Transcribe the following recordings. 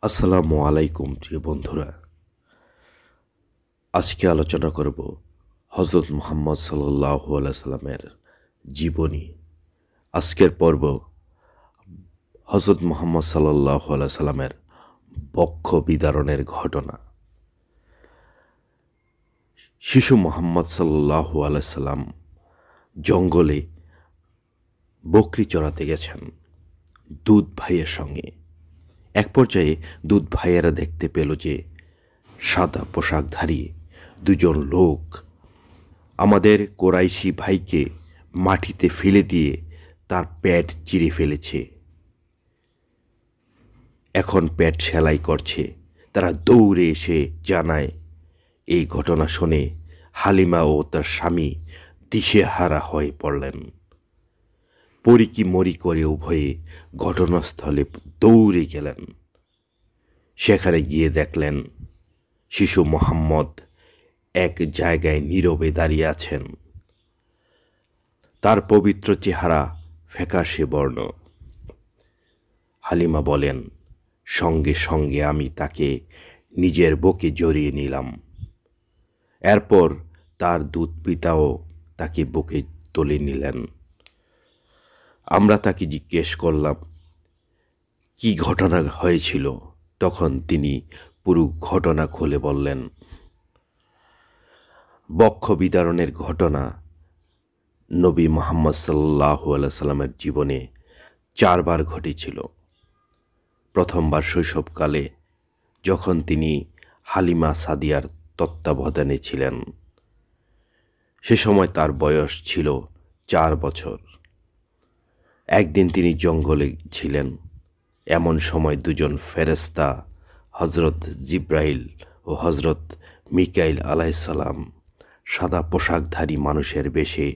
আসসালামু আলাইকুম প্রিয় বন্ধুরা। আজকে আলোচনা করব হযরত মুহাম্মদ সাল্লাল্লাহু আলাইহি সাল্লামের জীবনী। আজকের পর্ব হযরত মুহাম্মদ সাল্লাল্লাহু আলাইহি সাল্লামের বক্ষ বিদারণের ঘটনা। শিশু মুহাম্মদ সাল্লাল্লাহু আলাইহি সাল্লাম জঙ্গলে বকরি চরাতে গেছেন দুধ ভাইয়ের সঙ্গে। এক পর্যায়ে দুধ ভাইয়েরা দেখতে পেল যে সাদা পোশাকধারী দুজন লোক আমাদের কোরাইশি ভাইকে মাটিতে ফেলে দিয়ে তার পেট চিরে ফেলেছে। এখন পেট সেলাই করছে। তারা দৌড়ে এসে জানায়। এই ঘটনা শুনে হালিমা ও তার স্বামী দিশেহারা হয়ে পড়লেন। পরিকি মরি করে উভয়ে ঘটনাস্থলে দৌড়ে গেলেন। সেখানে গিয়ে দেখলেন শিশু মুহাম্মদ এক জায়গায় নীরবে দাঁড়িয়ে আছেন। তার পবিত্র চেহারা ফ্যাকাশে বর্ণ। হালিমা বলেন, সঙ্গে সঙ্গে আমি তাকে নিজের বুকে জড়িয়ে নিলাম। এরপর তার দুধ পিতাও তাকে বুকে তুলে নিলেন। আমরা তাকে জিজ্ঞেস করলাম কি ঘটনা হয়েছিল। তখন তিনি পুরো ঘটনা খুলে বললেন। বক্ষ বিদারণের ঘটনা নবী মুহাম্মদ সাল্লাল্লাহু আলাইহি সাল্লামের জীবনে 4 বার ঘটেছিল। প্রথমবার শৈশবকালে, যখন তিনি হালিমা সাদিয়ার তত্ত্বাবধানে ছিলেন। সে সময় তার বয়স ছিল 4 বছর। একদিন তিনি জঙ্গলে ছিলেন। এমন সময় দুজন ফেরেশতা হযরত জিবরাইল ও হযরত মিকাইল আলাইহিস সালাম সাদা পোশাকধারী মানুষের বেশে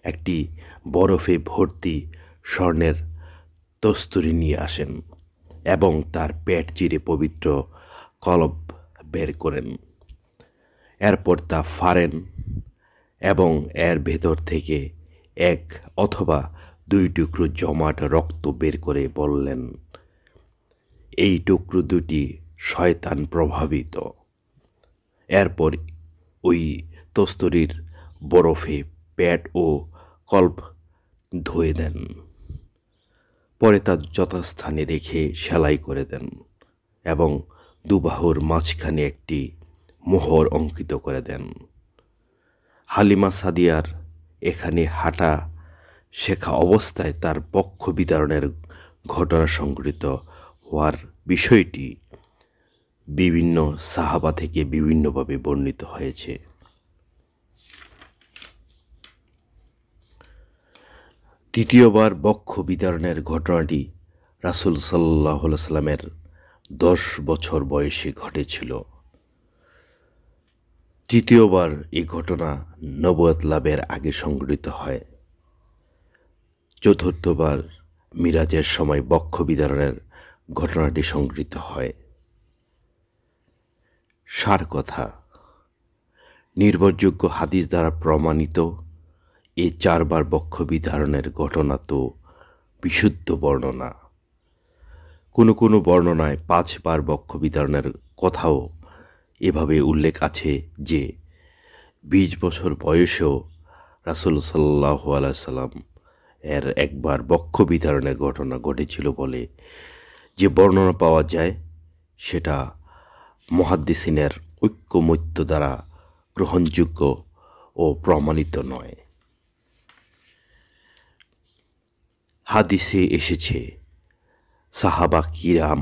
একটি বরফে ভর্তি স্বর্ণের তস্তুরি নিয়ে আসেন এবং তার পেট চিরে পবিত্র কলব বের করেন। এরপর তা ফাড়েন এবং এর ভেতর থেকে 1 অথবা 2 টুকরো জমাট রক্ত বের করে বললেন, এই টুকরো দুটি শয়তান প্রভাবিত। এরপর ওই তস্তুরির বরফে পেট ও কল্প ধুয়ে দেন। পরে তা যথাস্থানে রেখে সেলাই করে দেন এবং দুবাহুর মাঝখানে একটি মোহর অঙ্কিত করে দেন। হালিমা সাদিয়ার এখানে হাঁটা শেখা অবস্থায় তার বক্ষ বিদারণের ঘটনা সংঘটিত হওয়ার বিষয়টি বিভিন্ন সাহাবা থেকে বিভিন্নভাবে বর্ণিত হয়েছে। দ্বিতীয়বার বক্ষ বিদারণের ঘটনাটি রাসূল সাল্লাল্লাহু আলাইহি সাল্লামের 10 বছর বয়সে ঘটেছিল। তৃতীয়বার এই ঘটনা নবুয়ত লাভের আগে সংঘটিত হয়। চতুর্থবার মিরাজের সময় বক্ষ বিদারণের ঘটনাটি সংঘটিত হয়। সার কথা, নির্ভরযোগ্য হাদিস দ্বারা প্রমাণিত এই 4 বার বক্ষ বিদারণের ঘটনা তো বিশুদ্ধ বর্ণনা। কোনো বর্ণনায় 5 বার বক্ষ বিদারণের কথাও এভাবে উল্লেখ আছে যে 20 বছর বয়সেও রাসূল সাল্লাল্লাহু আলাইহি সাল্লাম এর একবার বক্ষ বিদারণের ঘটনা ঘটেছিল বলে যে বর্ণনা পাওয়া যায়, সেটা মুহাদ্দিসিনের ঐকমত্য দ্বারা গ্রহণযোগ্য ও প্রমাণিত নয়। হাদিসে এসেছে সাহাবা কিরাম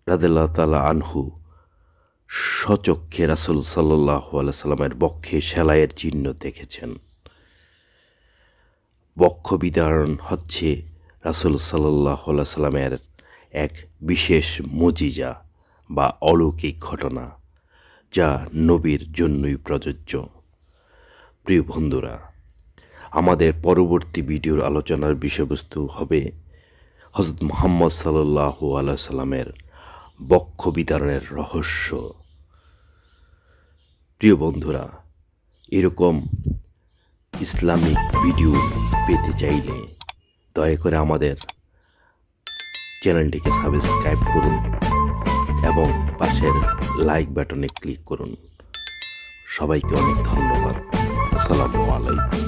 রাদিয়াল্লাহু তাআলা আনহু স্বচক্ষে রাসূল সাল্লাল্লাহু আলাইহি সাল্লামের বক্ষে সেলাইয়ের চিহ্ন দেখেছেন। বক্ষ বিদারণ হচ্ছে রাসূল সাল্লাল্লাহু আলাইহি সাল্লামের এক বিশেষ মুজিজা বা অলৌকিক ঘটনা, যা নবীর জন্যই প্রযোজ্য। প্রিয় বন্ধুরা, আমাদের পরবর্তী ভিডিওর আলোচনার বিষয়বস্তু হবে হযরত মুহাম্মদ সাল্লাল্লাহু আলাইহি সাল্লামের বক্ষ বিদারণের রহস্য। প্রিয় বন্ধুরা, এরকম ইসলামিক ভিডিও পেতে চাইলে দয়া করে আমাদের চ্যানেলটিকে সাবস্ক্রাইব করুন এবং পাশের লাইক বাটনে ক্লিক করুন। সবাইকে অনেক ধন্যবাদ। আসসালামু আলাইকুম।